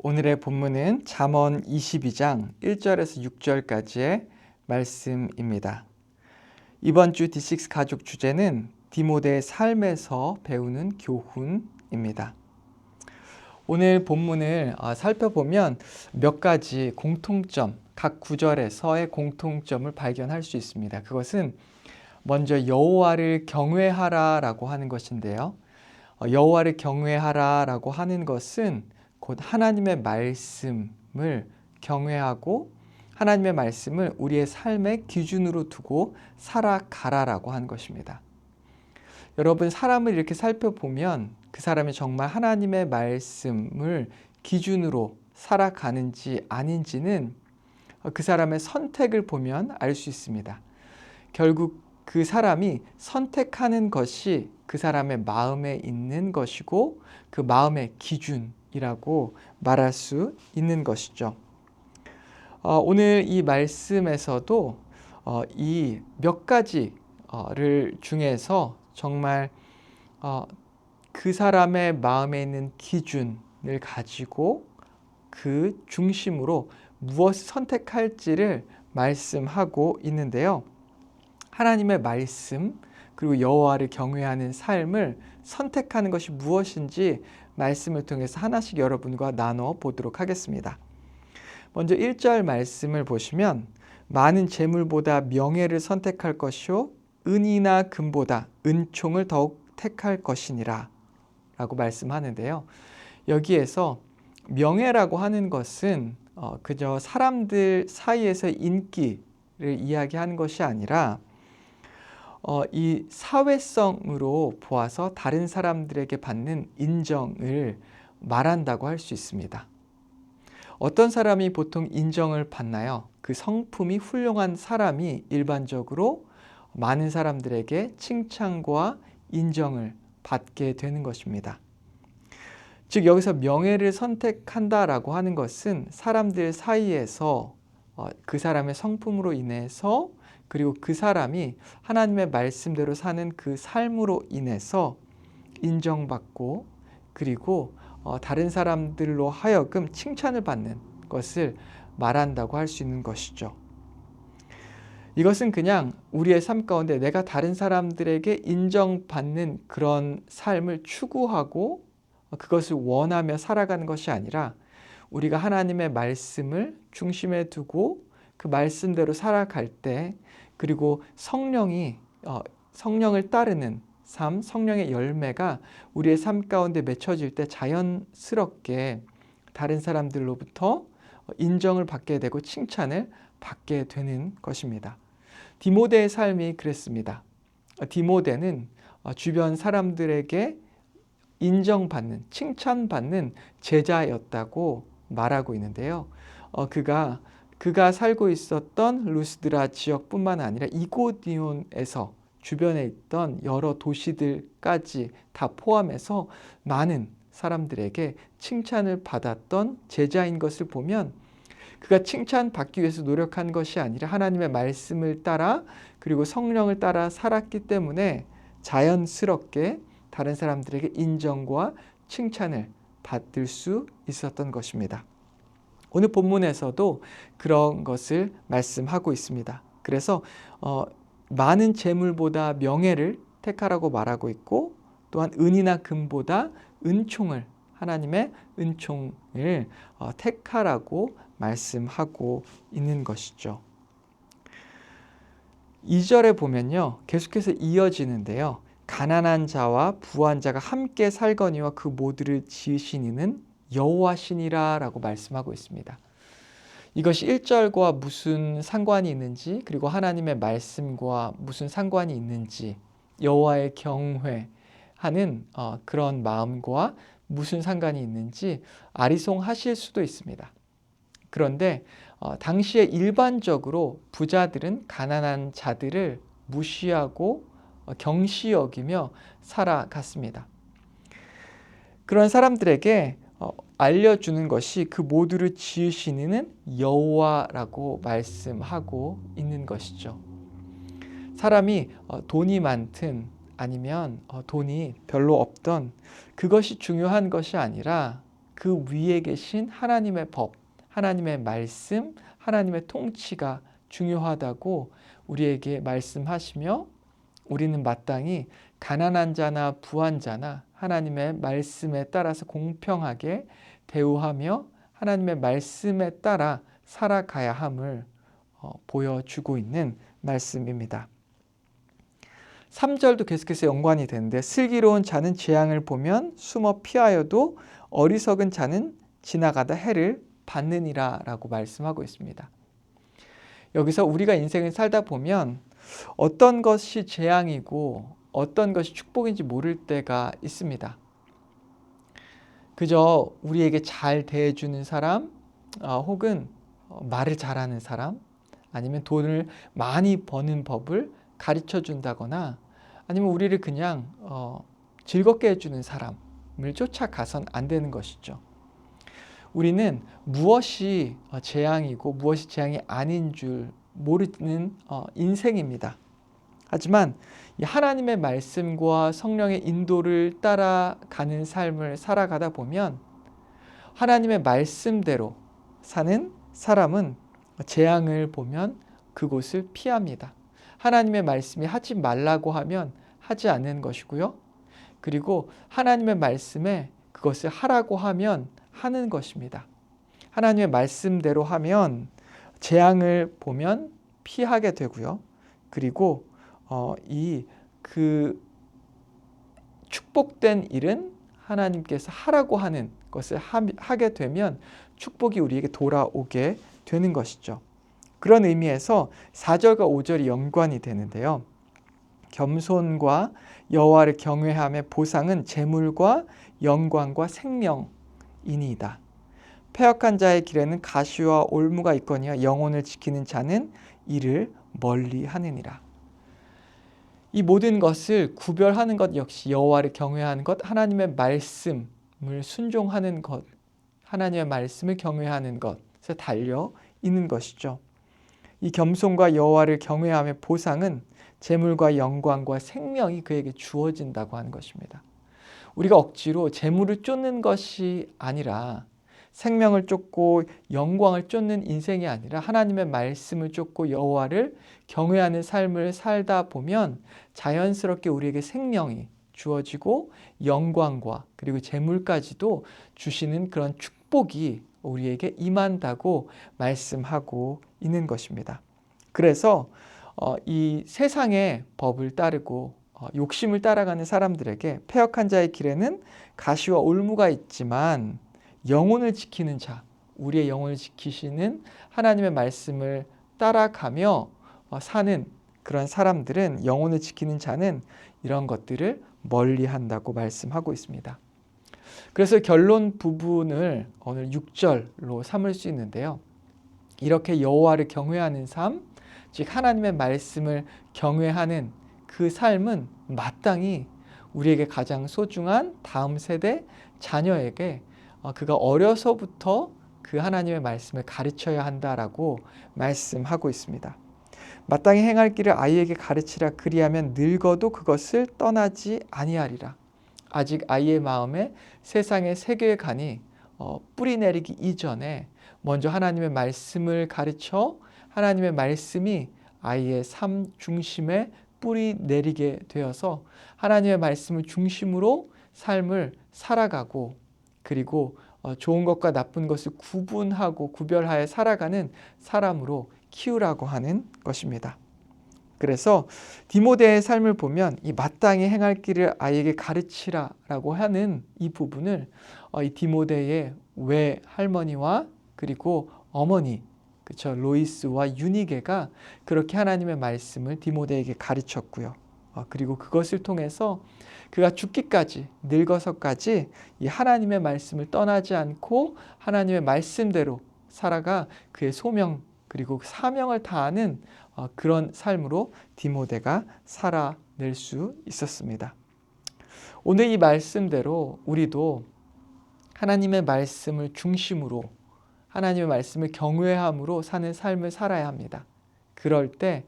오늘의 본문은 잠언 22장 1절에서 6절까지의 말씀입니다. 이번 주 D6 가족 주제는 디모데의 삶에서 배우는 교훈입니다. 오늘 본문을 살펴보면 몇 가지 공통점, 각 구절에서의 공통점을 발견할 수 있습니다. 그것은 먼저 여호와를 경외하라라고 하는 것인데요. 여호와를 경외하라라고 하는 것은 곧 하나님의 말씀을 경외하고 하나님의 말씀을 우리의 삶의 기준으로 두고 살아가라라고 하는 것입니다. 여러분, 사람을 이렇게 살펴보면 그 사람이 정말 하나님의 말씀을 기준으로 살아가는지 아닌지는 그 사람의 선택을 보면 알 수 있습니다. 결국 그 사람이 선택하는 것이 그 사람의 마음에 있는 것이고 그 마음의 기준이라고 말할 수 있는 것이죠. 오늘 이 말씀에서도 이 몇 가지를 중에서 정말 그 사람의 마음에 있는 기준을 가지고 그 중심으로 무엇을 선택할지를 말씀하고 있는데요. 하나님의 말씀 그리고 여호와를 경외하는 삶을 선택하는 것이 무엇인지 말씀을 통해서 하나씩 여러분과 나눠 보도록 하겠습니다. 먼저 1절 말씀을 보시면 많은 재물보다 명예를 선택할 것이요 은이나 금보다 은총을 더욱 택할 것이니라 라고 말씀하는데요. 여기에서 명예라고 하는 것은 그저 사람들 사이에서 인기를 이야기하는 것이 아니라 이 사회성으로 보아서 다른 사람들에게 받는 인정을 말한다고 할 수 있습니다. 어떤 사람이 보통 인정을 받나요? 그 성품이 훌륭한 사람이 일반적으로 많은 사람들에게 칭찬과 인정을 받게 되는 것입니다. 즉 여기서 명예를 선택한다라고 하는 것은 사람들 사이에서 그 사람의 성품으로 인해서 그리고 그 사람이 하나님의 말씀대로 사는 그 삶으로 인해서 인정받고 그리고 다른 사람들로 하여금 칭찬을 받는 것을 말한다고 할 수 있는 것이죠. 이것은 그냥 우리의 삶 가운데 내가 다른 사람들에게 인정받는 그런 삶을 추구하고 그것을 원하며 살아가는 것이 아니라 우리가 하나님의 말씀을 중심에 두고 그 말씀대로 살아갈 때 그리고 성령을 따르는 삶, 성령의 열매가 우리의 삶 가운데 맺혀질 때 자연스럽게 다른 사람들로부터 인정을 받게 되고 칭찬을 받게 되는 것입니다. 디모데의 삶이 그랬습니다. 디모데는 주변 사람들에게 인정받는, 칭찬받는 제자였다고 말하고 있는데요. 그가 살고 있었던 루스드라 지역뿐만 아니라 이고니온에서 주변에 있던 여러 도시들까지 다 포함해서 많은 사람들에게 칭찬을 받았던 제자인 것을 보면 그가 칭찬받기 위해서 노력한 것이 아니라 하나님의 말씀을 따라 그리고 성령을 따라 살았기 때문에 자연스럽게 다른 사람들에게 인정과 칭찬을 받을 수 있었던 것입니다. 오늘 본문에서도 그런 것을 말씀하고 있습니다. 그래서 많은 재물보다 명예를 택하라고 말하고 있고 또한 은이나 금보다 은총을 하나님의 은총을 택하라고 말씀하고 있는 것이죠. 2절에 보면요. 계속해서 이어지는데요. 가난한 자와 부한 자가 함께 살거니와 그 모두를 지으신 이는 여호와시니라 라고 말씀하고 있습니다. 이것이 1절과 무슨 상관이 있는지 그리고 하나님의 말씀과 무슨 상관이 있는지 여호와의 경외하는 그런 마음과 무슨 상관이 있는지 아리송하실 수도 있습니다. 그런데 당시에 일반적으로 부자들은 가난한 자들을 무시하고 경시 여기며 살아갔습니다. 그런 사람들에게 알려주는 것이 그 모두를 지으신 이는 여호와라고 말씀하고 있는 것이죠. 사람이 돈이 많든 아니면 돈이 별로 없던 그것이 중요한 것이 아니라 그 위에 계신 하나님의 법, 하나님의 말씀, 하나님의 통치가 중요하다고 우리에게 말씀하시며 우리는 마땅히 가난한 자나 부한 자나 하나님의 말씀에 따라서 공평하게 대우하며 하나님의 말씀에 따라 살아가야 함을 보여주고 있는 말씀입니다. 3절도 계속해서 연관이 되는데 슬기로운 자는 재앙을 보면 숨어 피하여도 어리석은 자는 지나가다 해를 받느니라 라고 말씀하고 있습니다. 여기서 우리가 인생을 살다 보면 어떤 것이 재앙이고 어떤 것이 축복인지 모를 때가 있습니다. 그저 우리에게 잘 대해주는 사람, 혹은 말을 잘하는 사람, 아니면 돈을 많이 버는 법을 가르쳐 준다거나 아니면 우리를 그냥 즐겁게 해주는 사람을 쫓아가선 안 되는 것이죠. 우리는 무엇이 재앙이고 무엇이 재앙이 아닌 줄 모르는 인생입니다. 하지만 이 하나님의 말씀과 성령의 인도를 따라가는 삶을 살아가다 보면 하나님의 말씀대로 사는 사람은 재앙을 보면 그곳을 피합니다. 하나님의 말씀이 하지 말라고 하면 하지 않는 것이고요. 그리고 하나님의 말씀에 그것을 하라고 하면 하는 것입니다. 하나님의 말씀대로 하면 재앙을 보면 피하게 되고요. 그리고 그 축복된 일은 하나님께서 하라고 하는 것을 하게 되면 축복이 우리에게 돌아오게 되는 것이죠. 그런 의미에서 4절과 5절이 연관이 되는데요. 겸손과 여호와를 경외함의 보상은 재물과 영광과 생명이니이다. 패역한 자의 길에는 가시와 올무가 있거니와 영혼을 지키는 자는 이를 멀리하느니라. 이 모든 것을 구별하는 것 역시 여호와를 경외하는 것, 하나님의 말씀을 순종하는 것, 하나님의 말씀을 경외하는 것에 달려 있는 것이죠. 이 겸손과 여호와를 경외함의 보상은 재물과 영광과 생명이 그에게 주어진다고 하는 것입니다. 우리가 억지로 재물을 쫓는 것이 아니라 생명을 쫓고 영광을 쫓는 인생이 아니라 하나님의 말씀을 쫓고 여호와를 경외하는 삶을 살다 보면 자연스럽게 우리에게 생명이 주어지고 영광과 그리고 재물까지도 주시는 그런 축복이 우리에게 임한다고 말씀하고 있는 것입니다. 그래서 이 세상의 법을 따르고 욕심을 따라가는 사람들에게 패역한 자의 길에는 가시와 올무가 있지만 영혼을 지키는 자, 우리의 영혼을 지키시는 하나님의 말씀을 따라가며 사는 그런 사람들은, 영혼을 지키는 자는 이런 것들을 멀리한다고 말씀하고 있습니다. 그래서 결론 부분을 오늘 6절로 삼을 수 있는데요. 이렇게 여호와를 경외하는 삶, 즉 하나님의 말씀을 경외하는 그 삶은 마땅히 우리에게 가장 소중한 다음 세대 자녀에게 그가 어려서부터 그 하나님의 말씀을 가르쳐야 한다라고 말씀하고 있습니다. 마땅히 행할 길을 아이에게 가르치라. 그리하면 늙어도 그것을 떠나지 아니하리라. 아직 아이의 마음에 세상의 세계관이 뿌리 내리기 이전에 먼저 하나님의 말씀을 가르쳐 하나님의 말씀이 아이의 삶 중심에 뿌리 내리게 되어서 하나님의 말씀을 중심으로 삶을 살아가고, 그리고 좋은 것과 나쁜 것을 구분하고 구별하여 살아가는 사람으로 키우라고 하는 것입니다. 그래서 디모데의 삶을 보면 이 마땅히 행할 길을 아이에게 가르치라라고 하는 이 부분을 이 디모데의 외할머니와 그리고 어머니, 그렇죠, 로이스와 유니게가 그렇게 하나님의 말씀을 디모데에게 가르쳤고요. 그리고 그것을 통해서 그가 죽기까지, 늙어서까지 이 하나님의 말씀을 떠나지 않고 하나님의 말씀대로 살아가 그의 소명 그리고 사명을 다하는 그런 삶으로 디모데가 살아낼 수 있었습니다. 오늘 이 말씀대로 우리도 하나님의 말씀을 중심으로, 하나님의 말씀을 경외함으로 사는 삶을 살아야 합니다. 그럴 때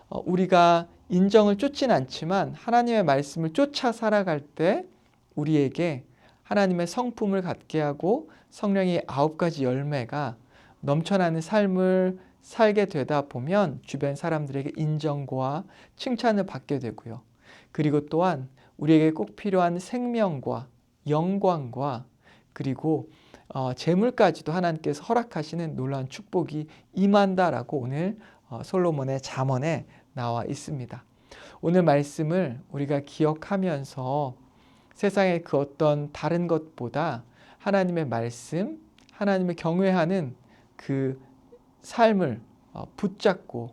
우리가 인정을 쫓진 않지만 하나님의 말씀을 쫓아 살아갈 때 우리에게 하나님의 성품을 갖게 하고 성령의 9가지 열매가 넘쳐나는 삶을 살게 되다 보면 주변 사람들에게 인정과 칭찬을 받게 되고요. 그리고 또한 우리에게 꼭 필요한 생명과 영광과 그리고 재물까지도 하나님께서 허락하시는 놀라운 축복이 임한다라고 오늘 솔로몬의 잠언에 나와 있습니다. 오늘 말씀을 우리가 기억하면서 세상의 그 어떤 다른 것보다 하나님의 말씀, 하나님을 경외하는 그 삶을 붙잡고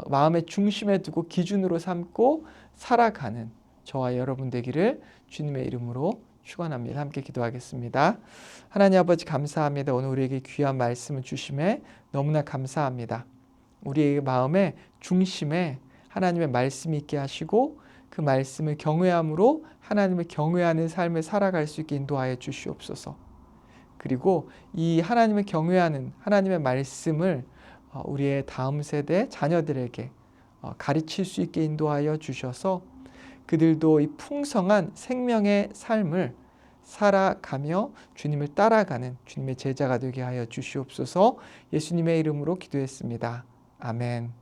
마음의 중심에 두고 기준으로 삼고 살아가는 저와 여러분 되기를 주님의 이름으로 축원합니다. 함께 기도하겠습니다. 하나님 아버지 감사합니다. 오늘 우리에게 귀한 말씀을 주심에 너무나 감사합니다. 우리의 마음의 중심에 하나님의 말씀이 있게 하시고 그 말씀을 경외함으로 하나님을 경외하는 삶을 살아갈 수 있게 인도하여 주시옵소서. 그리고 이 하나님을 경외하는 하나님의 말씀을 우리의 다음 세대 자녀들에게 가르칠 수 있게 인도하여 주셔서 그들도 이 풍성한 생명의 삶을 살아가며 주님을 따라가는 주님의 제자가 되게 하여 주시옵소서. 예수님의 이름으로 기도했습니다. 아멘.